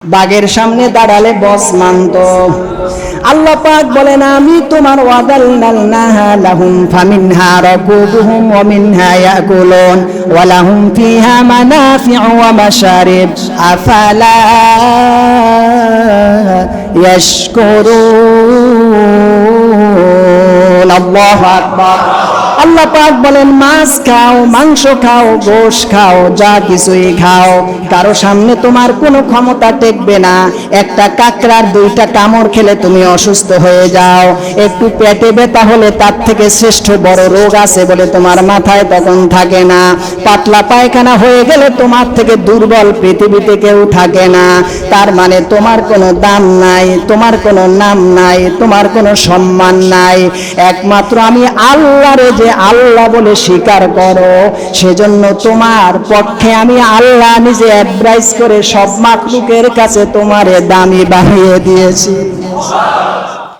বাঘের সামনে দাঁড়ালে বস মানত। আল্লাহ পাক বলেন আমি তোমার ওয়াদালনাহা লাহুম ফামিনহা রাকুবুহুম ওয়া মিনহা ইয়াকুলুন ওয়া লাহুম ফিহা মানাফিউ ওয়া মাশারিব আফালা ইয়াশকুরুন। আল্লাহু আকবার। আল্লাহ পাক বলেন মাছ খাও, মাংস খাও, গোশ খাও, যা কিছুই খাও, কারো সামনে তোমার কোনো ক্ষমতা টেকবে না। একটা কাকড়ার 2টা কামড় খেলে তুমি অসুস্থ হয়ে যাও, একটু পেটে ব্যথা হলে তার থেকে শ্রেষ্ঠ বড় রোগ আছে বলে তোমার মাথায় তখন থাকে না। পাতলা পায়খানা হয়ে গেলে তোমার থেকে দুর্বল পৃথিবীতে কেউ থাকে না। তার মানে তোমার কোনো দাম নাই, তোমার কোনো নাম নাই, তোমার কোনো সম্মান নাই। একমাত্র আমি আল্লাহরে যে আল্লাহ বলে স্বীকার করো, সেজন্য তোমার পক্ষে আমি আল্লাহ নিজে অ্যাডভাইস করে সব মাখলুকের কাছে তোমারে দামি বানিয়ে দিয়েছি।